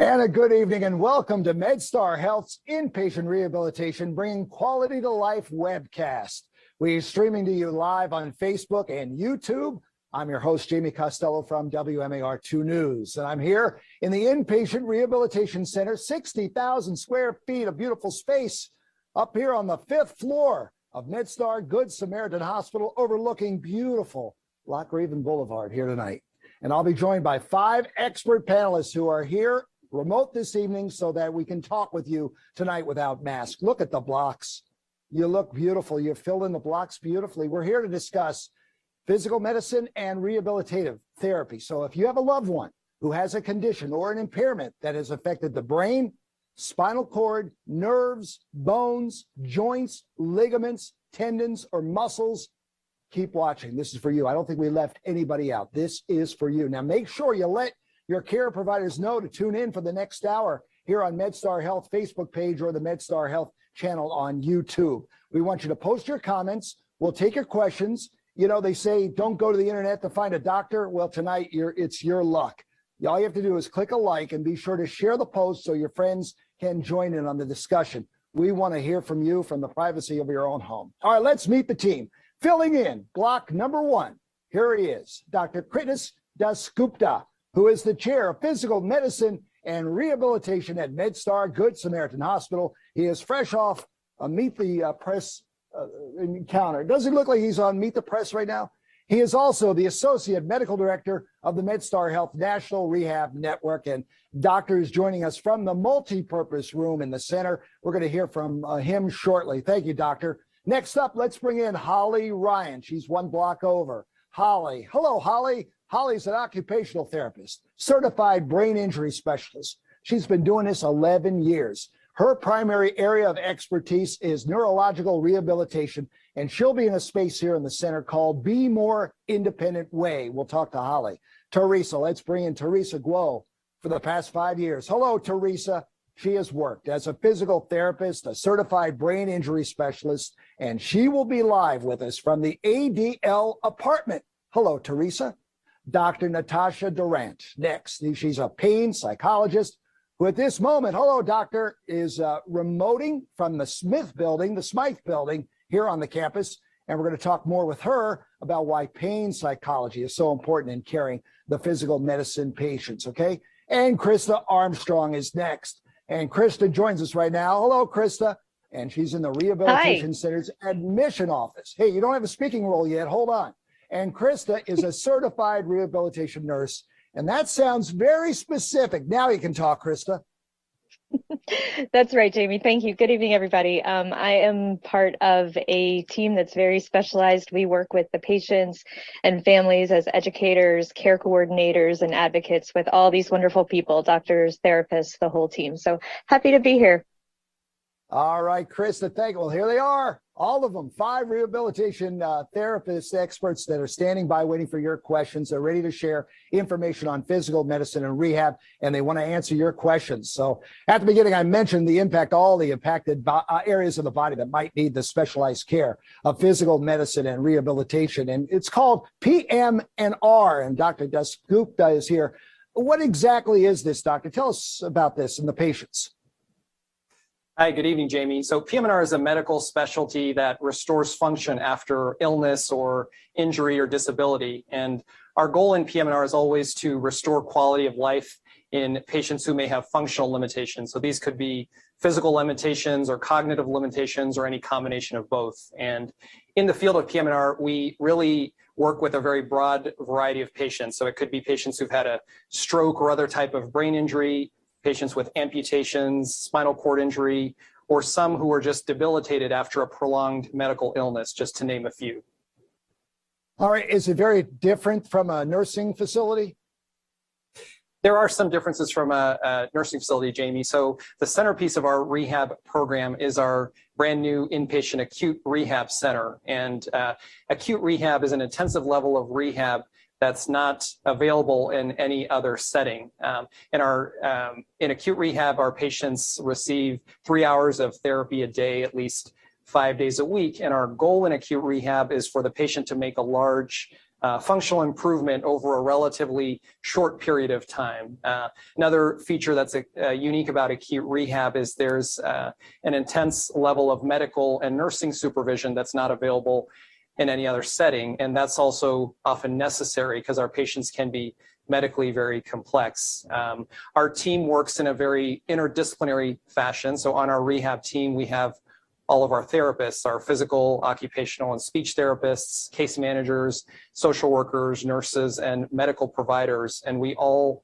And a good evening and welcome to MedStar Health's Inpatient Rehabilitation, bringing quality to life webcast. We're streaming to you live on Facebook and YouTube. I'm your host, Jamie Costello from WMAR2 News, and I'm here in the Inpatient Rehabilitation Center, 60,000 square feet of beautiful space up here on the 5th floor of MedStar Good Samaritan Hospital, overlooking beautiful Loch Raven Boulevard here tonight. And I'll be joined by 5 expert panelists who are here remote this evening so that we can talk with you tonight without masks. Look at the blocks. You look beautiful. You filled in the blocks beautifully. We're here to discuss physical medicine and rehabilitative therapy. So if you have a loved one who has a condition or an impairment that has affected the brain, spinal cord, nerves, bones, joints, ligaments, tendons, or muscles, keep watching. This is for you. I don't think we left anybody out. This is for you. Now make sure you let your care providers know to tune in for the next hour here on MedStar Health Facebook page or the MedStar Health channel on YouTube. We want you to post your comments. We'll take your questions. You know, they say don't go to the internet to find a doctor. Well, tonight it's your luck. All you have to do is click a like and be sure to share the post so your friends can join in on the discussion. We want to hear from you from the privacy of your own home. All right, let's meet the team. Filling in block number 1, here he is, Dr. Kritis Dasgupta, who is the chair of physical medicine and rehabilitation at MedStar Good Samaritan Hospital. He is fresh off a Meet the Press encounter. Does he look like he's on Meet the Press right now? He is also the associate medical director of the MedStar Health National Rehab Network, and doctor is joining us from the multi-purpose room in the center. We're going to hear from him shortly. Thank you, doctor. Next up, let's bring in Holly Ryan. She's one block over. Holly. Hello, Holly. Holly's an occupational therapist, certified brain injury specialist. She's been doing this 11 years. Her primary area of expertise is neurological rehabilitation, and she'll be in a space here in the center called Be More Independent Way. We'll talk to Holly. Teresa, let's bring in Teresa Guo for the past 5 years. Hello, Teresa. She has worked as a physical therapist, a certified brain injury specialist, and she will be live with us from the ADL apartment. Hello, Teresa. Dr. Natasha Durant, next. She's a pain psychologist who at this moment, hello, doctor, is remoting from the Smythe building here on the campus. And we're going to talk more with her about why pain psychology is so important in caring the physical medicine patients, okay? And Krista Armstrong is next. And Krista joins us right now. Hello, Krista. And she's in the Rehabilitation Center's admission office. Hey, you don't have a speaking role yet. Hold on. And Krista is a certified rehabilitation nurse. And that sounds very specific. Now you can talk, Krista. That's right, Jamie. Thank you. Good evening, everybody. I am part of a team that's very specialized. We work with the patients and families as educators, care coordinators, and advocates with all these wonderful people, doctors, therapists, the whole team. So happy to be here. All right, Krista, thank you. Well, here they are, all of them, 5 rehabilitation therapists, experts that are standing by waiting for your questions. They're ready to share information on physical medicine and rehab, and they want to answer your questions. So at the beginning, I mentioned all the impacted areas of the body that might need the specialized care of physical medicine and rehabilitation, and it's called PM&R, and Dr. Dasgupta is here. What exactly is this, doctor? Tell us about this and the patients. Hi, good evening, Jamie. So PM&R is a medical specialty that restores function after illness or injury or disability. And our goal in PM&R is always to restore quality of life in patients who may have functional limitations. So these could be physical limitations or cognitive limitations or any combination of both. And in the field of PM&R, we really work with a very broad variety of patients. So it could be patients who've had a stroke or other type of brain injury, patients with amputations, spinal cord injury, or some who are just debilitated after a prolonged medical illness, just to name a few. All right, is it very different from a nursing facility? There are some differences from a nursing facility, Jamie. So the centerpiece of our rehab program is our brand new inpatient acute rehab center. And acute rehab is an intensive level of rehab that's not available in any other setting. In acute rehab, our patients receive 3 hours of therapy a day, at least 5 days a week. And our goal in acute rehab is for the patient to make a large functional improvement over a relatively short period of time. Another feature that's unique about acute rehab is there's an intense level of medical and nursing supervision that's not available in any other setting, and that's also often necessary because our patients can be medically very complex. Our team works in a very interdisciplinary fashion. So on our rehab team, we have all of our therapists, our physical, occupational, and speech therapists, case managers, social workers, nurses, and medical providers. And we all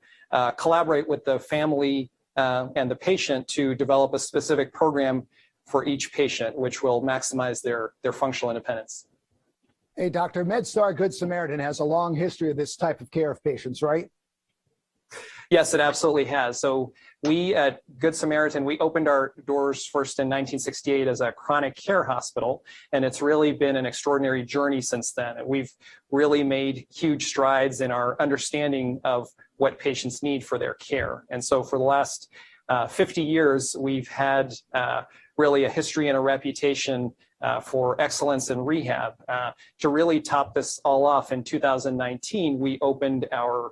collaborate with the family and the patient to develop a specific program for each patient, which will maximize their functional independence. Hey, Dr. MedStar Good Samaritan has a long history of this type of care of patients, right? Yes, it absolutely has. So we at Good Samaritan, we opened our doors first in 1968 as a chronic care hospital, and it's really been an extraordinary journey since then. We've really made huge strides in our understanding of what patients need for their care. And so for the last 50 years, we've had really a history and a reputation for excellence in rehab. To really top this all off, in 2019, we opened our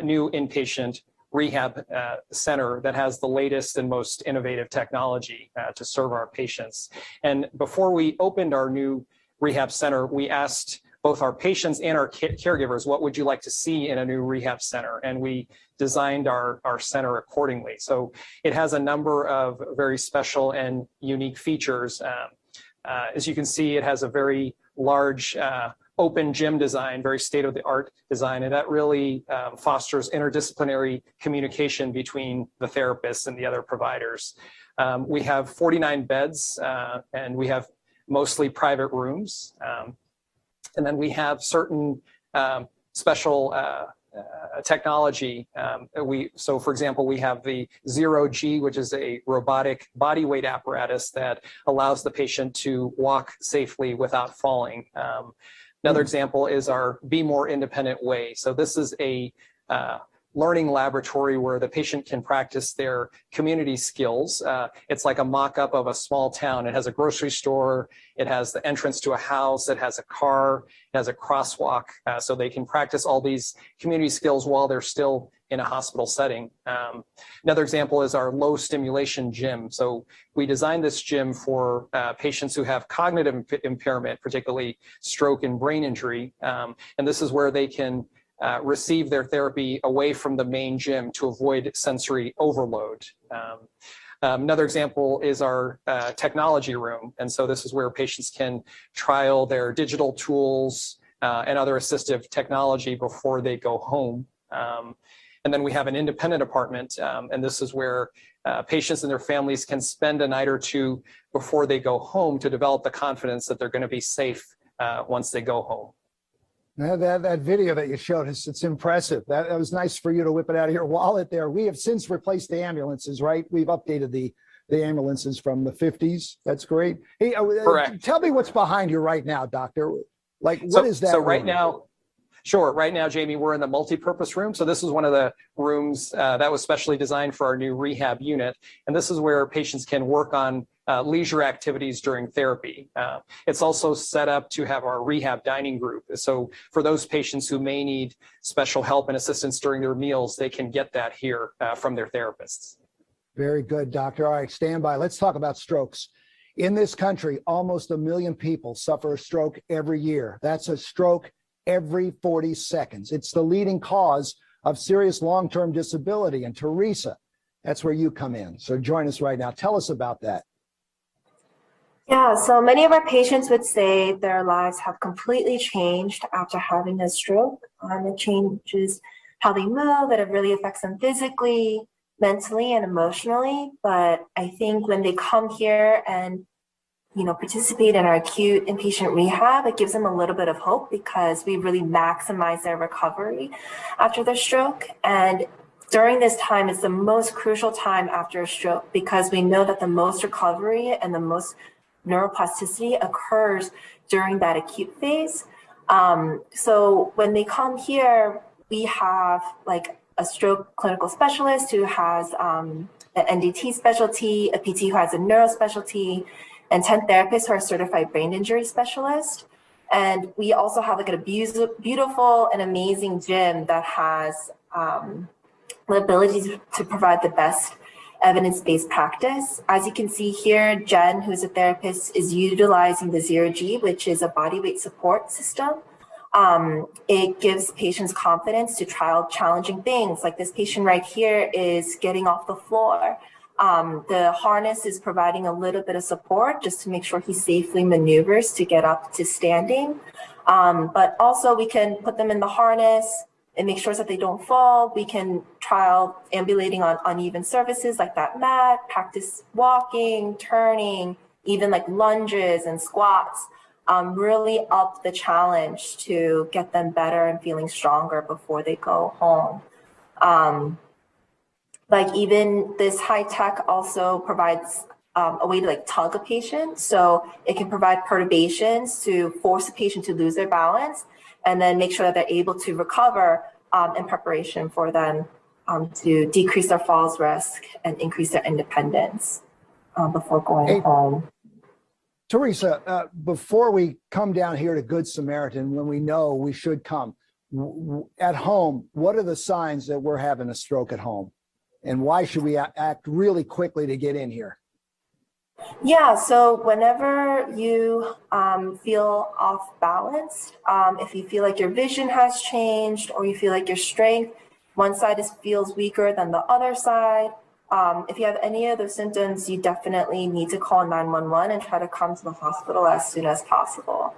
new inpatient rehab center that has the latest and most innovative technology to serve our patients. And before we opened our new rehab center, we asked both our patients and our caregivers, what would you like to see in a new rehab center? And we designed our center accordingly. So it has a number of very special and unique features. As you can see, it has a very large open gym design, very state-of-the-art design, and that really fosters interdisciplinary communication between the therapists and the other providers. We have 49 beds, and we have mostly private rooms. And then we have certain special technology. So for example, we have the 0G, which is a robotic body weight apparatus that allows the patient to walk safely without falling. Another example is our Be More Independent Way. So this is a learning laboratory where the patient can practice their community skills. It's like a mock-up of a small town. It has a grocery store, it has the entrance to a house, it has a car, it has a crosswalk, so they can practice all these community skills while they're still in a hospital setting. Another example is our low stimulation gym. So we designed this gym for patients who have cognitive impairment, particularly stroke and brain injury. And this is where they can receive their therapy away from the main gym to avoid sensory overload. Another example is our technology room. And so this is where patients can trial their digital tools and other assistive technology before they go home. And then we have an independent apartment, and this is where patients and their families can spend a night or two before they go home to develop the confidence that they're going to be safe once they go home. That video that you showed us, it's impressive. That was nice for you to whip it out of your wallet there. We have since replaced the ambulances, right? We've updated the ambulances from the 50s. That's great. Hey, correct. Tell me what's behind you right now, doctor. Like, what is that? So right now, sure. Right now, Jamie, we're in the multipurpose room. So this is one of the rooms that was specially designed for our new rehab unit. And this is where patients can work on leisure activities during therapy. It's also set up to have our rehab dining group. So for those patients who may need special help and assistance during their meals, they can get that here from their therapists. Very good, doctor. All right, stand by. Let's talk about strokes. In this country, almost 1 million people suffer a stroke every year. That's a stroke every 40 seconds. It's the leading cause of serious long-term disability. And Teresa, that's where you come in. So join us right now. Tell us about that. Yeah, so many of our patients would say their lives have completely changed after having a stroke. It changes how they move, it really affects them physically, mentally, and emotionally. But I think when they come here and participate in our acute inpatient rehab, it gives them a little bit of hope because we really maximize their recovery after their stroke. And during this time, it's the most crucial time after a stroke because we know that the most recovery and the most neuroplasticity occurs during that acute phase. So when they come here, we have like a stroke clinical specialist who has an NDT specialty, a PT who has a neuro specialty, and 10 therapists who are certified brain injury specialists. And we also have like a beautiful and amazing gym that has the ability to provide the best evidence-based practice. As you can see here, Jen, who's a therapist, is utilizing the 0G, which is a body weight support system. It gives patients confidence to try challenging things. Like this patient right here is getting off the floor. The harness is providing a little bit of support just to make sure he safely maneuvers to get up to standing. But also we can put them in the harness and make sure that they don't fall. We can trial ambulating on uneven surfaces like that mat, practice walking, turning, even like lunges and squats. Really up the challenge to get them better and feeling stronger before they go home. Like even this high tech also provides a way to like tug a patient. So it can provide perturbations to force a patient to lose their balance and then make sure that they're able to recover in preparation for them to decrease their falls risk and increase their independence before going home. Teresa, before we come down here to Good Samaritan, when we know we should come, at home, what are the signs that we're having a stroke at home? And why should we act really quickly to get in here? Yeah, so whenever you feel off balanced, if you feel like your vision has changed or you feel like your strength, one side feels weaker than the other side, if you have any of those symptoms, you definitely need to call 911 and try to come to the hospital as soon as possible.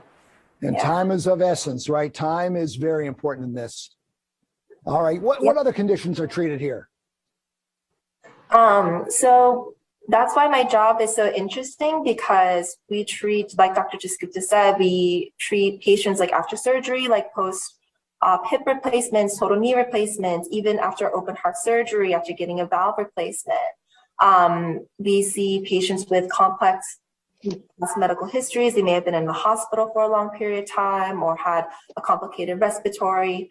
And time is of essence, right? Time is very important in this. All right, what other conditions are treated here? So that's why my job is so interesting, because we treat, like Dr. Jasgupta said, we treat patients like after surgery, like post hip replacements, total knee replacements, even after open heart surgery, after getting a valve replacement. We see patients with complex medical histories. They may have been in the hospital for a long period of time or had a complicated respiratory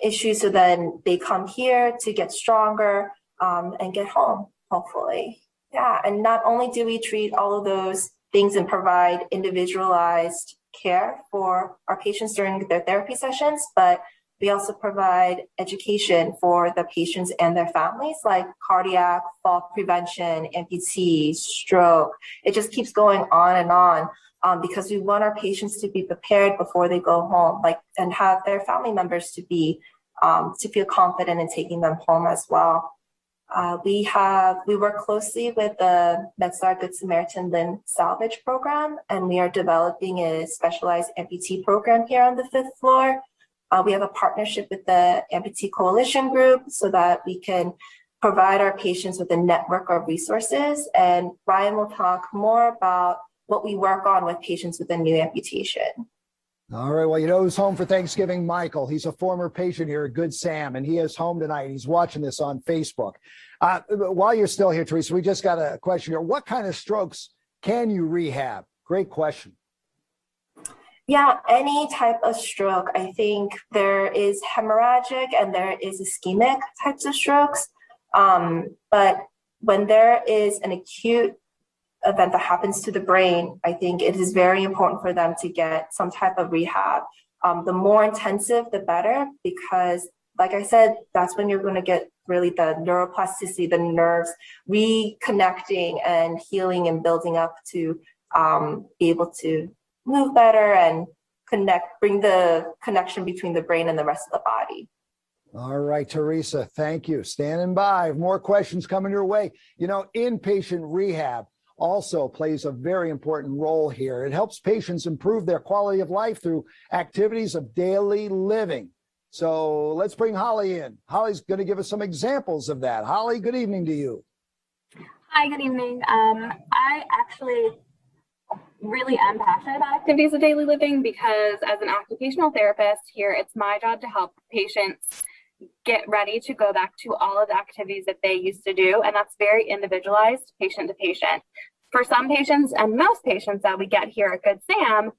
issue. So then they come here to get stronger and get home, hopefully. Yeah, and not only do we treat all of those things and provide individualized care for our patients during their therapy sessions, but we also provide education for the patients and their families, like cardiac, fall prevention, amputee, stroke. It just keeps going on and on because we want our patients to be prepared before they go home, like, and have their family members to be to feel confident in taking them home as well. We work closely with the MedStar Good Samaritan Limb Salvage Program, and we are developing a specialized amputee program here on the 5th floor. We have a partnership with the Amputee Coalition Group so that we can provide our patients with a network of resources. And Ryan will talk more about what we work on with patients with a new amputation. All right. Well, you know who's home for Thanksgiving? Michael. He's a former patient here at Good Sam, and he is home tonight. He's watching this on Facebook. While you're still here, Teresa, we just got a question here. What kind of strokes can you rehab? Great question. Yeah, any type of stroke. I think there is hemorrhagic and there is ischemic types of strokes. But when there is an acute event that happens to the brain, I think it is very important for them to get some type of rehab. The more intensive, the better, because like I said, that's when you're going to get really the neuroplasticity, the nerves reconnecting and healing and building up to be able to move better and bring the connection between the brain and the rest of the body. All right, Teresa, thank you. Standing by. More questions coming your way. You know, inpatient rehab also plays a very important role here. It helps patients improve their quality of life through activities of daily living. So let's bring Holly in. Holly's going to give us some examples of that. Holly, good evening to you. Hi, good evening. I actually really am passionate about activities of daily living because as an occupational therapist here, it's my job to help patients get ready to go back to all of the activities that they used to do. And that's very individualized, patient to patient. For some patients and most patients that we get here at Good Sam,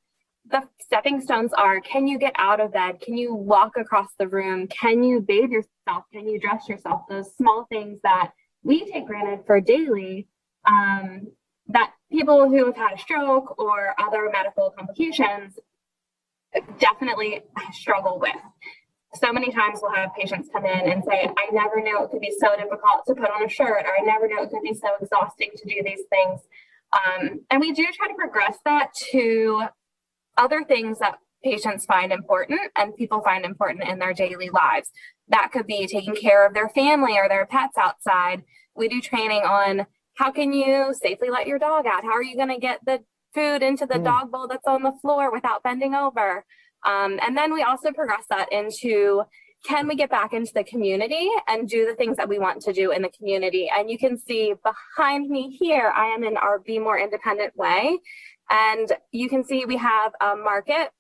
the stepping stones are, can you get out of bed? Can you walk across the room? Can you bathe yourself? Can you dress yourself? Those small things that we take granted for daily, that people who have had a stroke or other medical complications definitely struggle with. So many times we'll have patients come in and say, I never knew it could be so difficult to put on a shirt, or I never knew it could be so exhausting to do these things. And we do try to progress that to other things that patients find important and people find important in their daily lives. That could be taking care of their family or their pets outside. We do training on how can you safely let your dog out? How are you going to get the food into the dog bowl that's on the floor without bending over? And then we also progress that into, can we get back into the community and do the things that we want to do in the community? And you can see behind me here, I am in our Be More Independent Way. And you can see we have a market,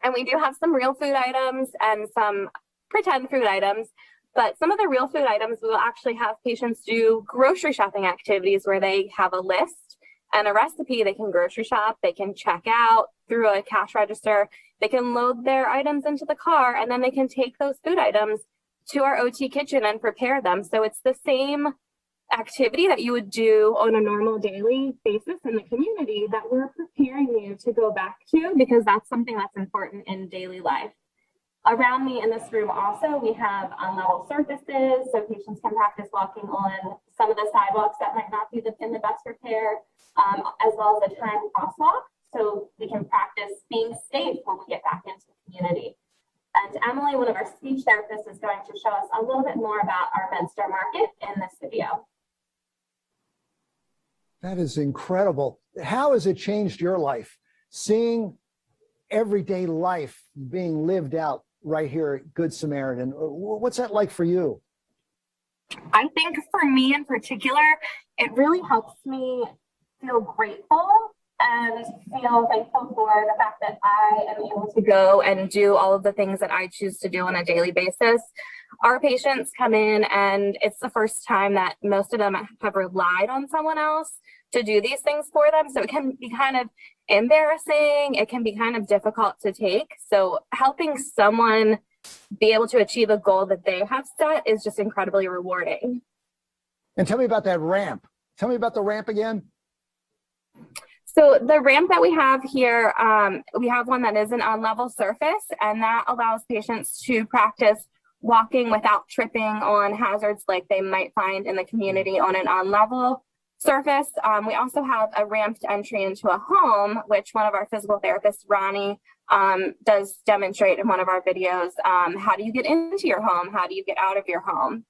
and we do have some real food items and some pretend food items. But some of the real food items, we will actually have patients do grocery shopping activities where they have a list and a recipe. They can grocery shop, they can check out through a cash register, they can load their items into the car, and then they can take those food items to our OT kitchen and prepare them. So it's the same activity that you would do on a normal daily basis in the community that we're preparing you to go back to, because that's something that's important in daily life. Around me in this room also, we have unlevel surfaces, so patients can practice walking on some of the sidewalks that might not be in the best repair, as well as a timed crosswalk, so we can practice being safe when we get back into the community. And Emily, one of our speech therapists, is going to show us a little bit more about our MedStar market in this video. That is incredible. How has it changed your life, seeing everyday life being lived out right here at Good Samaritan? What's that like for you? I think for me in particular, it really helps me feel grateful and feel thankful for the fact that I am able to go and do all of the things that I choose to do on a daily basis. Our patients come in, and it's the first time that most of them have relied on someone else to do these things for them. So it can be kind of embarrassing. It can be kind of difficult to take. So helping someone be able to achieve a goal that they have set is just incredibly rewarding. And tell me about that ramp. Tell me about the ramp again. So the ramp that we have here, we have one that is an on-level surface, and that allows patients to practice walking without tripping on hazards like they might find in the community on an on-level surface. We also have a ramped entry into a home, which one of our physical therapists, Ronnie, does demonstrate in one of our videos. How do you get into your home? How do you get out of your home?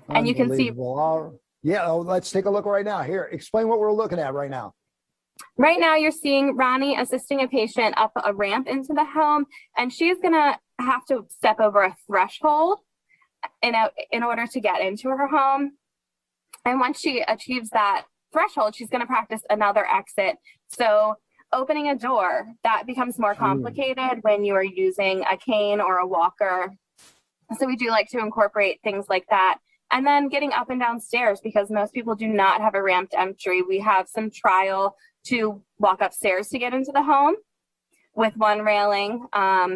And you can see. Yeah, let's take a look right now. Here, explain what we're looking at right now. Right now, you're seeing Ronnie assisting a patient up a ramp into the home, and she's going to have to step over a threshold in order to get into her home. And once she achieves that threshold, she's going to practice another exit. So opening a door, that becomes more complicated when you are using a cane or a walker. So we do like to incorporate things like that. And then getting up and down stairs, because most people do not have a ramped entry. We have some trial to walk upstairs to get into the home with one railing,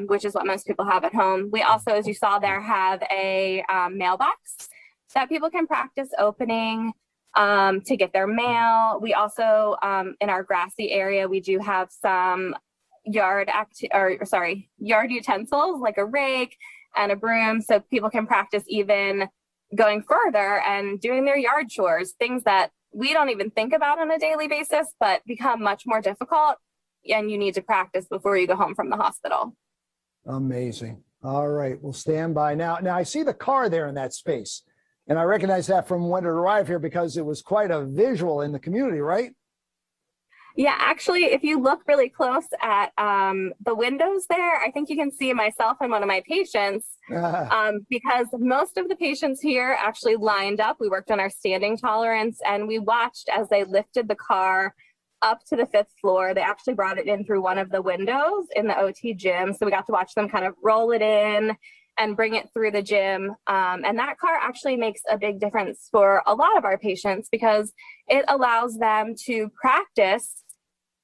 which is what most people have at home. We also, as you saw there, have a mailbox that people can practice opening to get their mail. We also, in our grassy area, we do have some yard utensils like a rake and a broom, so people can practice even going further and doing their yard chores, things that we don't even think about on a daily basis, but become much more difficult, and you need to practice before you go home from the hospital. Amazing. All right, we'll stand by now. Now I see the car there in that space, and I recognize that from when it arrived here because it was quite a visual in the community, right? Yeah, actually, if you look really close at the windows there, I think you can see myself and one of my patients, because most of the patients here actually lined up. We worked on our standing tolerance, and we watched as they lifted the car up to the 5th floor. They actually brought it in through one of the windows in the OT gym. So we got to watch them kind of roll it in and bring it through the gym. And that car actually makes a big difference for a lot of our patients, because it allows them to practice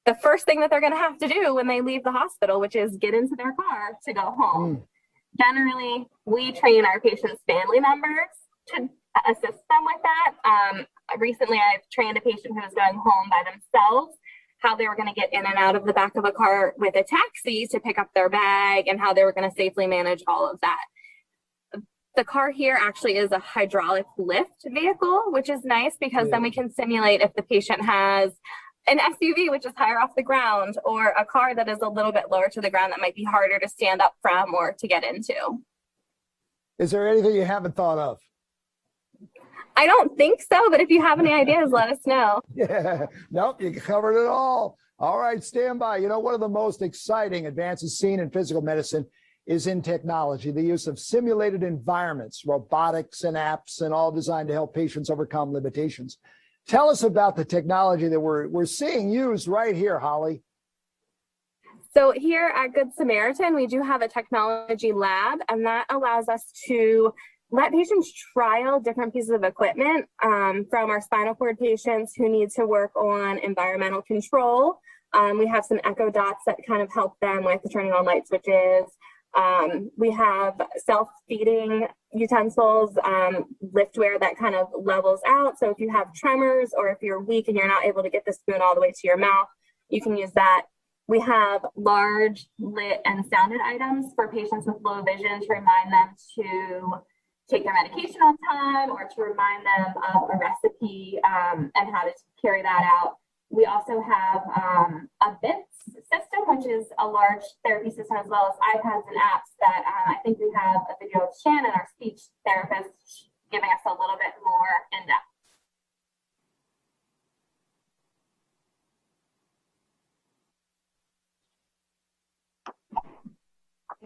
the first thing that they're going to have to do when they leave the hospital, which is get into their car to go home. Generally, we train our patients' family members to assist them with that. Recently, I've trained a patient who was going home by themselves, how they were going to get in and out of the back of a car with a taxi to pick up their bag, and how they were going to safely manage all of that. The car here actually is a hydraulic lift vehicle, which is nice because then we can simulate if the patient has an SUV, which is higher off the ground, or a car that is a little bit lower to the ground that might be harder to stand up from or to get into. Is there anything you haven't thought of? I don't think so, but if you have any ideas, let us know. Yeah, nope, you covered it all. All right, stand by. You know, one of the most exciting advances seen in physical medicine is in technology, the use of simulated environments, robotics and apps, and all designed to help patients overcome limitations. Tell us about the technology that we're seeing used right here, Holly. So here at Good Samaritan, we do have a technology lab, and that allows us to let patients trial different pieces of equipment, from our spinal cord patients who need to work on environmental control. We have some echo dots that kind of help them with turning on light switches. We have self-feeding utensils, liftware that kind of levels out. So if you have tremors or if you're weak and you're not able to get the spoon all the way to your mouth, you can use that. We have large lit and sounded items for patients with low vision to remind them to take their medication on time, or to remind them of a recipe and how to carry that out. We also have a BITS system, which is a large therapy system, as well as iPads and apps that I think we have a video of Shannon, our speech therapist, giving us a little bit more in depth.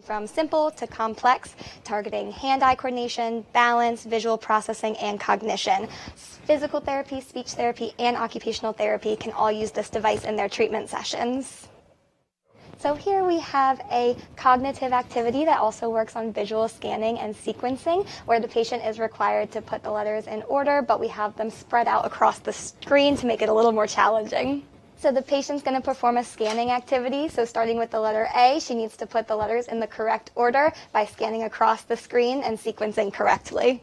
From simple to complex, targeting hand-eye coordination, balance, visual processing, and cognition. Physical therapy, speech therapy, and occupational therapy can all use this device in their treatment sessions. So here we have a cognitive activity that also works on visual scanning and sequencing, where the patient is required to put the letters in order, but we have them spread out across the screen to make it a little more challenging. So the patient's going to perform a scanning activity. So starting with the letter A, she needs to put the letters in the correct order by scanning across the screen and sequencing correctly.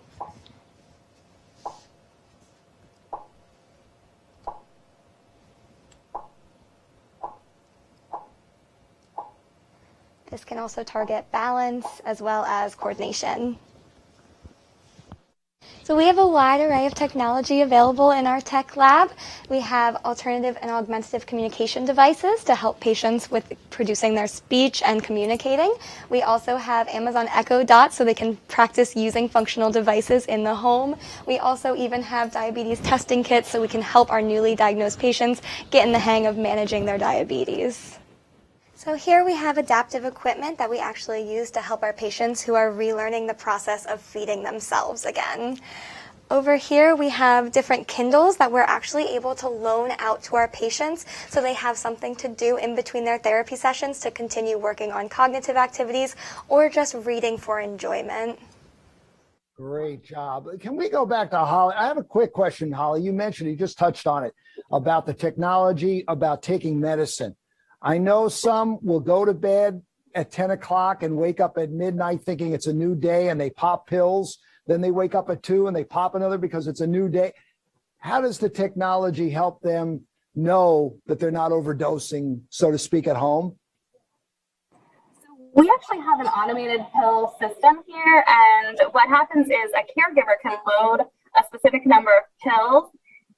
This can also target balance as well as coordination. So we have a wide array of technology available in our tech lab. We have alternative and augmentative communication devices to help patients with producing their speech and communicating. We also have Amazon Echo Dots so they can practice using functional devices in the home. We also even have diabetes testing kits so we can help our newly diagnosed patients get in the hang of managing their diabetes. So here we have adaptive equipment that we actually use to help our patients who are relearning the process of feeding themselves again. Over here we have different Kindles that we're actually able to loan out to our patients so they have something to do in between their therapy sessions to continue working on cognitive activities or just reading for enjoyment. Great job. Can we go back to Holly? I have a quick question, Holly. You mentioned, you just touched on it, about the technology, about taking medicine. I know some will go to bed at 10 o'clock and wake up at midnight thinking it's a new day and they pop pills. Then they wake up at 2 and they pop another because it's a new day. How does the technology help them know that they're not overdosing, so to speak, at home? We actually have an automated pill system here, and what happens is a caregiver can load a specific number of pills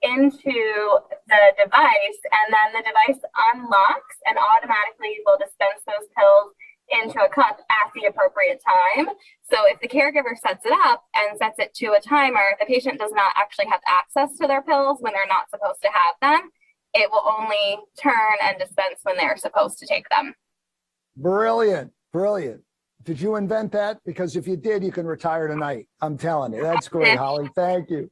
into the device, and then the device unlocks and automatically will dispense those pills into a cup at the appropriate time. So if the caregiver sets it up and sets it to a timer, the patient does not actually have access to their pills when they're not supposed to have them. It will only turn and dispense when they're supposed to take them. Brilliant, brilliant. Did you invent that? Because if you did, you can retire tonight. I'm telling you. That's great, Holly. Thank you.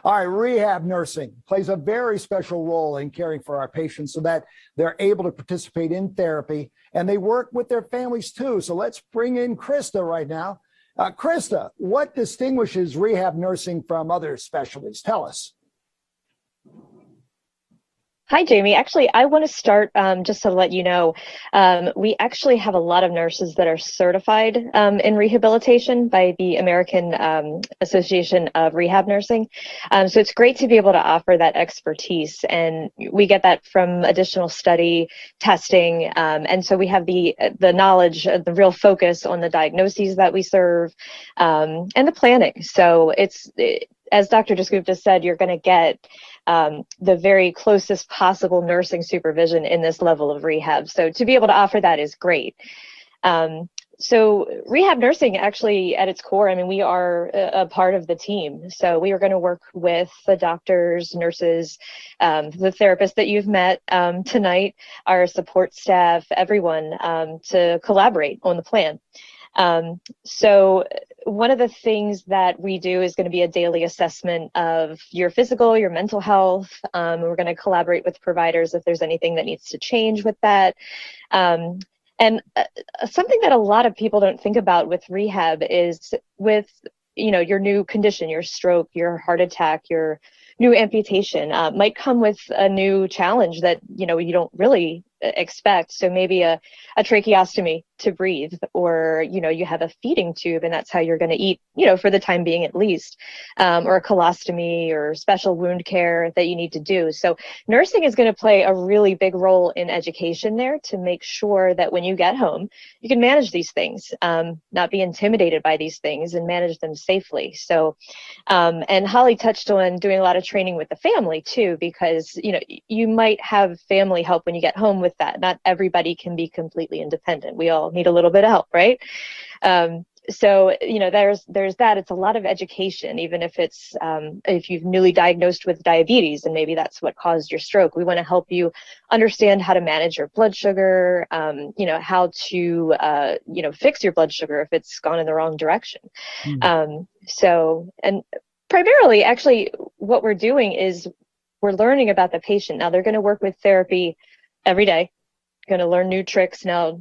All right, rehab nursing plays a very special role in caring for our patients so that they're able to participate in therapy, and they work with their families too. So let's bring in Krista right now. Krista, what distinguishes rehab nursing from other specialties? Tell us. Hi, Jamie. Actually, I want to start just to let you know, we actually have a lot of nurses that are certified in rehabilitation by the American Association of Rehab Nursing. So it's great to be able to offer that expertise, and we get that from additional study, testing, and so we have the knowledge, the real focus on the diagnoses that we serve, and the planning. So as Dr. Desgupta said, you're going to get the very closest possible nursing supervision in this level of rehab. So to be able to offer that is great. So rehab nursing actually at its core, I mean, we are a part of the team. So we are going to work with the doctors, nurses, the therapists that you've met tonight, our support staff, everyone to collaborate on the plan. So one of the things that we do is going to be a daily assessment of your physical, your mental health. We're going to collaborate with providers if there's anything that needs to change with that. And something that a lot of people don't think about with rehab is with, your new condition, your stroke, your heart attack, your new amputation might come with a new challenge that, you don't really expect. So maybe a tracheostomy to breathe, or, you have a feeding tube and that's how you're going to eat, for the time being at least, or a colostomy or special wound care that you need to do. So nursing is going to play a really big role in education there to make sure that when you get home, you can manage these things, not be intimidated by these things and manage them safely. So, and Holly touched on doing a lot of training with the family too, because, you might have family help when you get home with that. Not everybody can be completely independent. We all need a little bit of help, right? So, there's that. It's a lot of education, even if it's, if you've newly diagnosed with diabetes and maybe that's what caused your stroke. We want to help you understand how to manage your blood sugar, how to, fix your blood sugar if it's gone in the wrong direction. So, and primarily, actually, what we're doing is we're learning about the patient. Now, they're going to work with therapy every day. Going to learn new tricks now,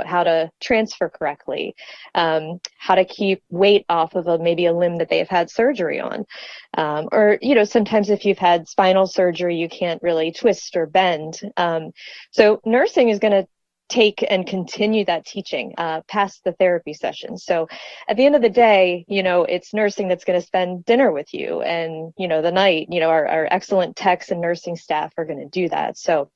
how to transfer correctly, how to keep weight off of maybe a limb that they've had surgery on. Or, sometimes if you've had spinal surgery, you can't really twist or bend. So nursing is going to take and continue that teaching past the therapy session. So at the end of the day, it's nursing that's going to spend dinner with you, and, the night, our excellent techs and nursing staff are going to do that. So,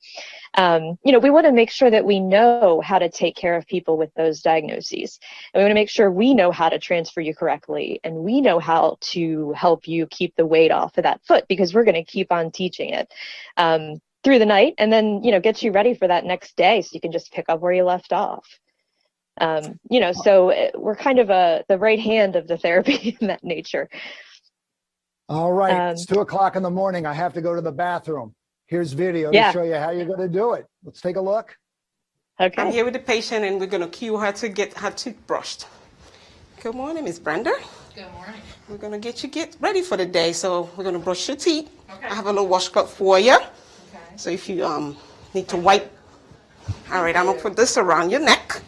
we want to make sure that we know how to take care of people with those diagnoses. And we want to make sure we know how to transfer you correctly, and we know how to help you keep the weight off of that foot, because we're going to keep on teaching it through the night, and then, get you ready for that next day so you can just pick up where you left off. So we're kind of the right hand of the therapy in that nature. All right, it's 2:00 in the morning. I have to go to the bathroom. Here's video to show you how you're going to do it. Let's take a look. Okay. I'm here with the patient, and we're going to cue her to get her teeth brushed. Good morning, Miss Brenda. Good morning. We're going to get ready for the day, so we're going to brush your teeth. Okay. I have a little washcloth for you. Okay. So if you need to wipe. All right, I'm going to put this around your neck.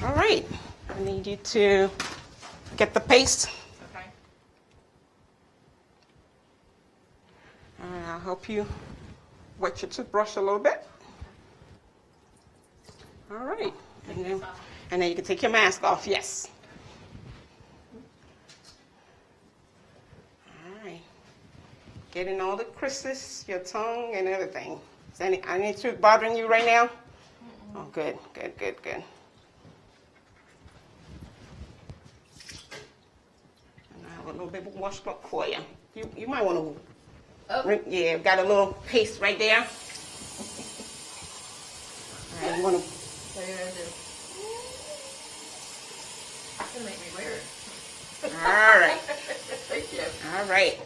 All right. I need you to get the paste. Okay. All right, I'll help you wet your toothbrush a little bit. All right. And then you can take your mask off. Yes. All right. Getting all the creases, your tongue, and everything. Is any tooth bothering you right now? Mm-mm. Oh, good. And I have a little bit of washcloth for you. You might want to. Oh. Yeah, got a little paste right there. All right, you want to. What are you going to do? It's going to make me wear it. All right. Thank you. All right.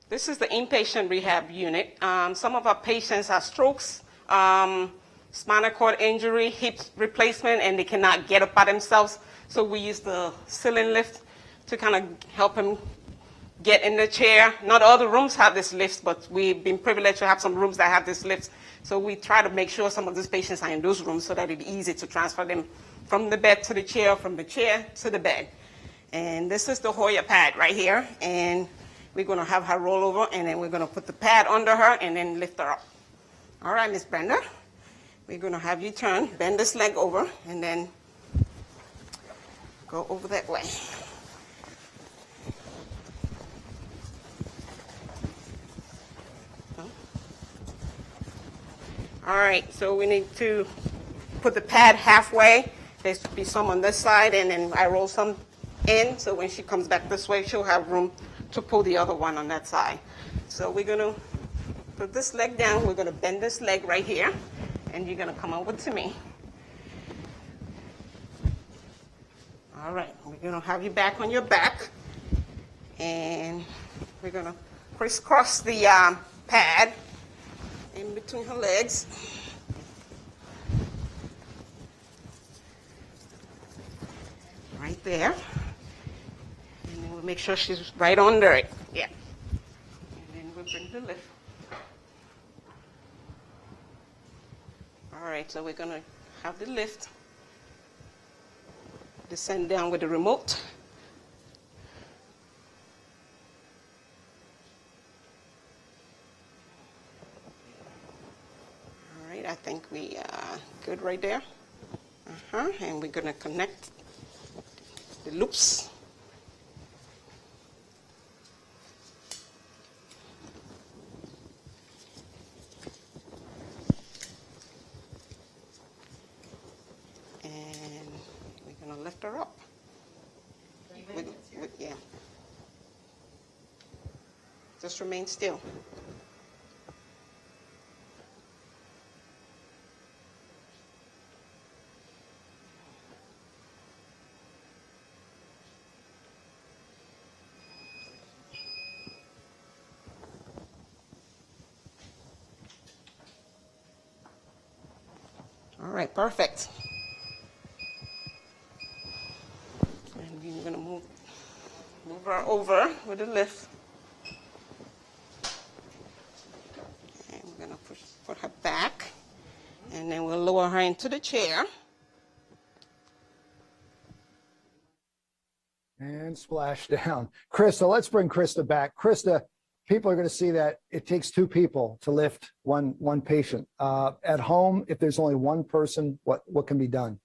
This is the inpatient rehab unit. Some of our patients have strokes, spinal cord injury, hip replacement, and they cannot get up by themselves. So we use the ceiling lift to kind of help them get in the chair. Not all the rooms have this lift, but we've been privileged to have some rooms that have this lift. So we try to make sure some of these patients are in those rooms so that it's easy to transfer them from the bed to the chair, from the chair to the bed. And this is the Hoyer pad right here. And We're going to have her roll over, and then we're going to put the pad under her and then lift her up. All right, Miss Brenda, we're going to have you turn, bend this leg over, and then go over that way. All right, so we need to put the pad halfway. There should be some on this side, and then I roll some in, so when she comes back this way, she'll have room to pull the other one on that side. So we're going to put this leg down. We're going to bend this leg right here, and you're going to come over to me. All right, we're going to have you back on your back, and we're going to crisscross the pad in between her legs. Right there. And then we'll make sure she's right under it. Yeah. And then we'll bring the lift. All right, so we're going to have the lift descend down with the remote. All right, I think we are good right there. And we're going to connect the loops. And we're going to lift her up. Yeah. Just remain still. All right, perfect. And we're going to move her over with a lift. And we're going to put her back. And then we'll lower her into the chair. And splash down. Krista, let's bring Krista back. Krista, people are going to see that it takes two people to lift one patient. At home, if there's only one person, what can be done?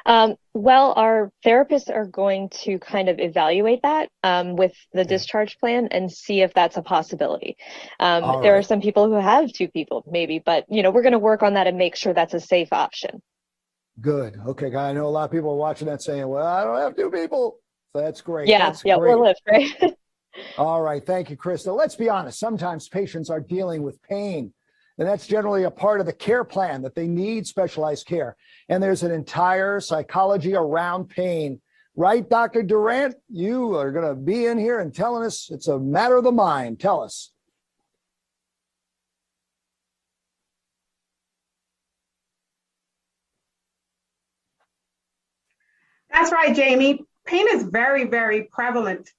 Well, our therapists are going to kind of evaluate that with the discharge plan and see if that's a possibility. There are some people who have two people maybe, but we're going to work on that and make sure that's a safe option. Good. Okay. I know a lot of people are watching that saying, well, I don't have two people. So that's great. Yeah. That's great. We'll lift, right? All right. Thank you, Krista. Let's be honest. Sometimes patients are dealing with pain, and that's generally a part of the care plan that they need specialized care. And there's an entire psychology around pain. Right, Dr. Durant? You are going to be in here and telling us it's a matter of the mind. Tell us. That's right, Jamie. Pain is very, very prevalent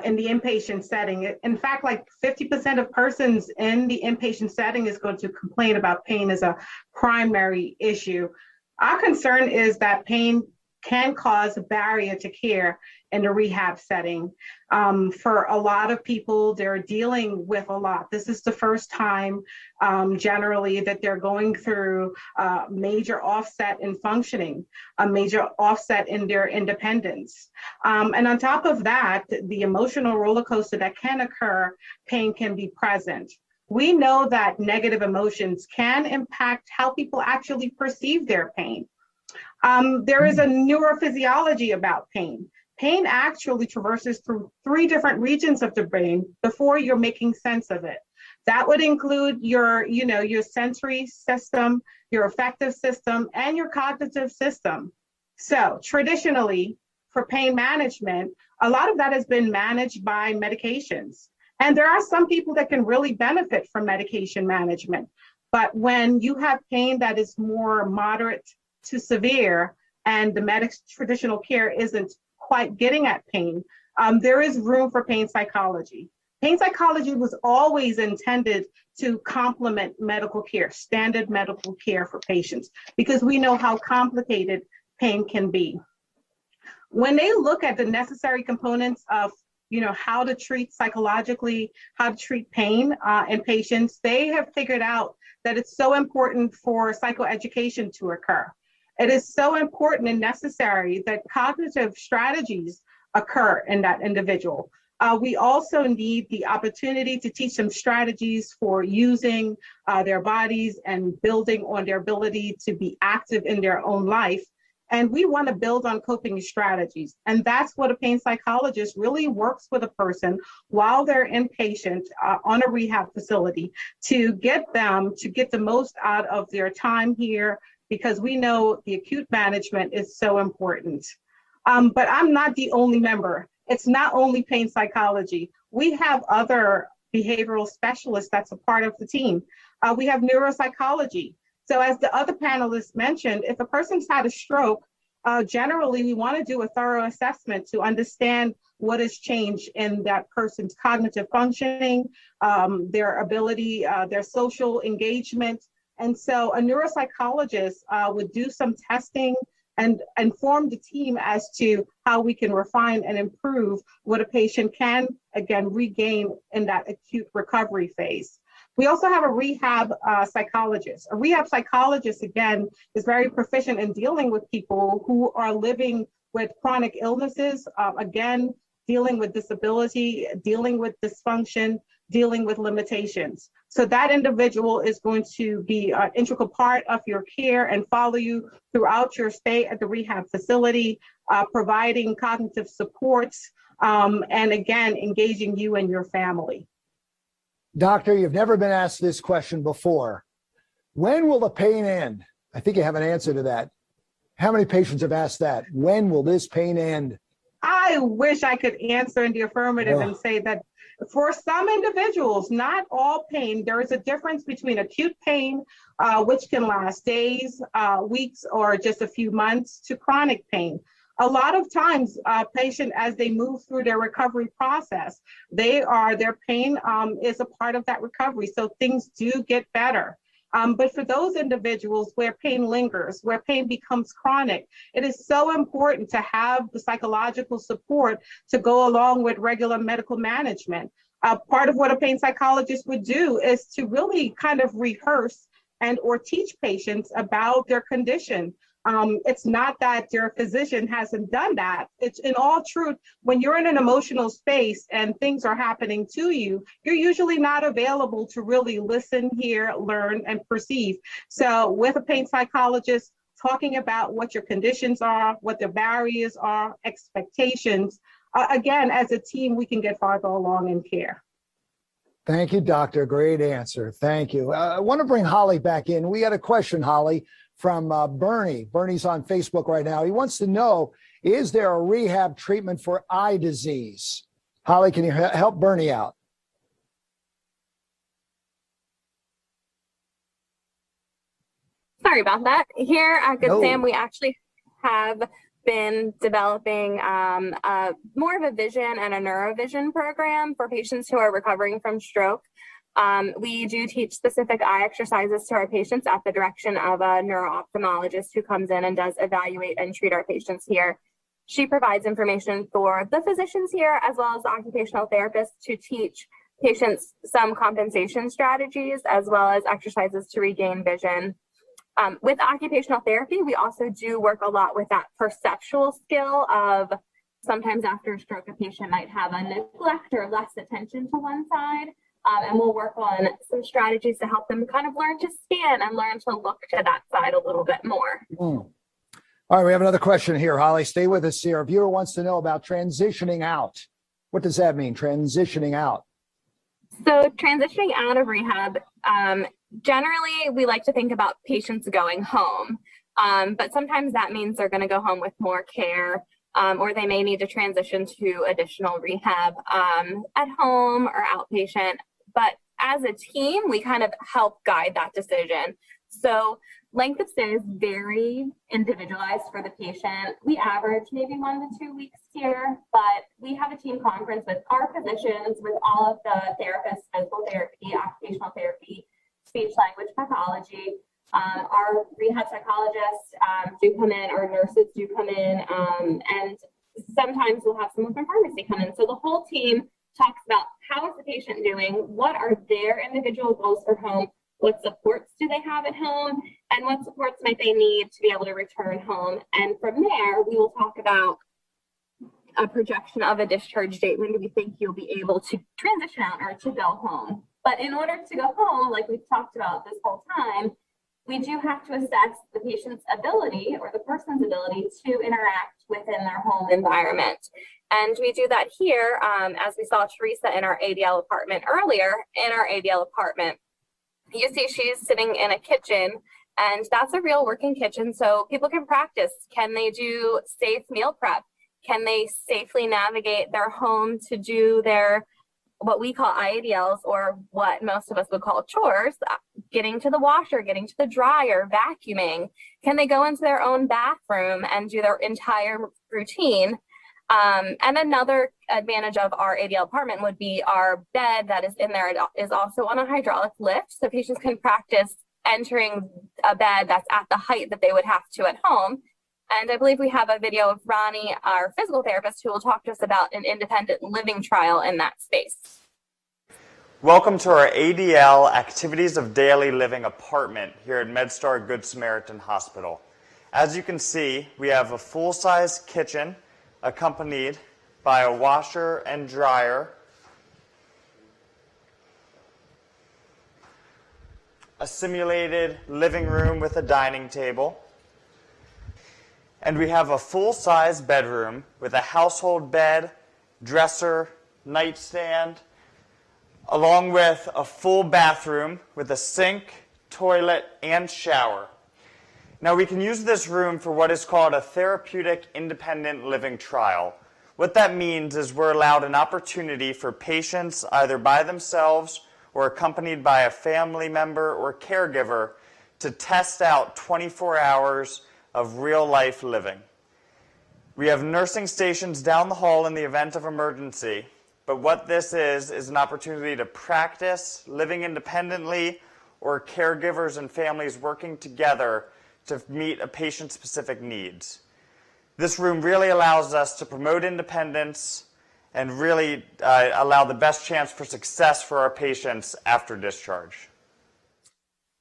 in the inpatient setting. In fact, like 50% of persons in the inpatient setting is going to complain about pain as a primary issue. Our concern is that pain can cause a barrier to care in the rehab setting. For a lot of people, they're dealing with a lot. This is the first time generally that they're going through a major offset in functioning, a major offset in their independence. And on top of that, the emotional roller coaster that can occur, pain can be present. We know that negative emotions can impact how people actually perceive their pain. There is a neurophysiology about pain. Pain actually traverses through 3 different regions of the brain before you're making sense of it. That would include your sensory system, your affective system, and your cognitive system. So traditionally, for pain management, a lot of that has been managed by medications. And there are some people that can really benefit from medication management. But when you have pain that is more moderate to severe and the traditional care isn't quite getting at pain, there is room for pain psychology. Pain psychology was always intended to complement medical care, standard medical care for patients, because we know how complicated pain can be. When they look at the necessary components of how to treat psychologically, how to treat pain in patients, they have figured out that it's so important for psychoeducation to occur. It is so important and necessary that cognitive strategies occur in that individual. We also need the opportunity to teach them strategies for using their bodies and building on their ability to be active in their own life. And we want to build on coping strategies. And that's what a pain psychologist really works with a person while they're inpatient on a rehab facility to get them to get the most out of their time here, because we know the acute management is so important. But I'm not the only member. It's not only pain psychology. We have other behavioral specialists that's a part of the team. We have neuropsychology. So as the other panelists mentioned, if a person's had a stroke, generally we want to do a thorough assessment to understand what has changed in that person's cognitive functioning, their ability, their social engagement. And so a neuropsychologist would do some testing and inform the team as to how we can refine and improve what a patient can, again, regain in that acute recovery phase. We also have a rehab psychologist. A rehab psychologist, again, is very proficient in dealing with people who are living with chronic illnesses, again, dealing with disability, dealing with dysfunction, dealing with limitations. So that individual is going to be an integral part of your care and follow you throughout your stay at the rehab facility, providing cognitive supports, and again, engaging you and your family. Doctor, you've never been asked this question before. When will the pain end? I think you have an answer to that. How many patients have asked that? When will this pain end? I wish I could answer in the affirmative and say that for some individuals, not all pain, there is a difference between acute pain, which can last days, weeks, or just a few months, to chronic pain. A lot of times, patient, as they move through their recovery process, their pain is a part of that recovery. So things do get better. But for those individuals where pain lingers, where pain becomes chronic, it is so important to have the psychological support to go along with regular medical management. Part of what a pain psychologist would do is to really kind of rehearse and or teach patients about their condition. It's not that your physician hasn't done that. It's in all truth, when you're in an emotional space and things are happening to you, you're usually not available to really listen, hear, learn, and perceive. So with a pain psychologist, talking about what your conditions are, what the barriers are, expectations, again, as a team, we can get farther along in care. Thank you, doctor. Great answer. Thank you. I want to bring Holly back in. We had a question, Holly, from Bernie. Bernie's on Facebook right now. He wants to know, is there a rehab treatment for eye disease? Holly, can you help Bernie out? Sorry about that. Here at Good Sam, we actually have been developing more of a vision and a neurovision program for patients who are recovering from stroke. We do teach specific eye exercises to our patients at the direction of a neuro-ophthalmologist who comes in and does evaluate and treat our patients here. She provides information for the physicians here as well as the occupational therapists to teach patients some compensation strategies as well as exercises to regain vision. With occupational therapy, we also do work a lot with that perceptual skill of sometimes after a stroke, a patient might have a neglect or less attention to one side. And we'll work on some strategies to help them kind of learn to scan and learn to look to that side a little bit more. All right, we have another question here, Holly. Stay with us here. A viewer wants to know about transitioning out. What does that mean, transitioning out? So transitioning out of rehab, generally we like to think about patients going home, but sometimes that means they're going to go home with more care. Or they may need to transition to additional rehab at home or outpatient. But as a team, we kind of help guide that decision. So length of stay is very individualized for the patient. We average maybe 1 to 2 weeks here, but we have a team conference with our physicians, with all of the therapists, physical therapy, occupational therapy, speech language pathology. Our rehab psychologists do come in, our nurses do come in, and sometimes we'll have someone from pharmacy come in. So the whole team talks about how is the patient doing, what are their individual goals for home, what supports do they have at home, and what supports might they need to be able to return home. And from there, we will talk about a projection of a discharge date. When do we think you'll be able to transition out or to go home? But in order to go home, like we've talked about this whole time, we do have to assess the patient's ability or the person's ability to interact within their home environment. And we do that here, as we saw Teresa in our ADL apartment earlier. In our ADL apartment, you see she's sitting in a kitchen, and that's a real working kitchen, so people can practice. Can they do safe meal prep? Can they safely navigate their home to do their, what we call IADLs, or what most of us would call chores, getting to the washer, getting to the dryer, vacuuming? Can they go into their own bathroom and do their entire routine? And another advantage of our ADL apartment would be our bed that is in there is also on a hydraulic lift, so patients can practice entering a bed that's at the height that they would have to at home. And I believe we have a video of Ronnie, our physical therapist, who will talk to us about an independent living trial in that space. Welcome to our ADL Activities of Daily Living apartment here at MedStar Good Samaritan Hospital. As you can see, we have a full-size kitchen accompanied by a washer and dryer, a simulated living room with a dining table, and we have a full-size bedroom with a household bed, dresser, nightstand, along with a full bathroom with a sink, toilet, and shower. Now, we can use this room for what is called a therapeutic independent living trial. What that means is we're allowed an opportunity for patients, either by themselves or accompanied by a family member or caregiver, to test out 24 hours of real-life living. We have nursing stations down the hall in the event of emergency, but what this is an opportunity to practice living independently, or caregivers and families working together to meet a patient's specific needs. This room really allows us to promote independence and really allow the best chance for success for our patients after discharge.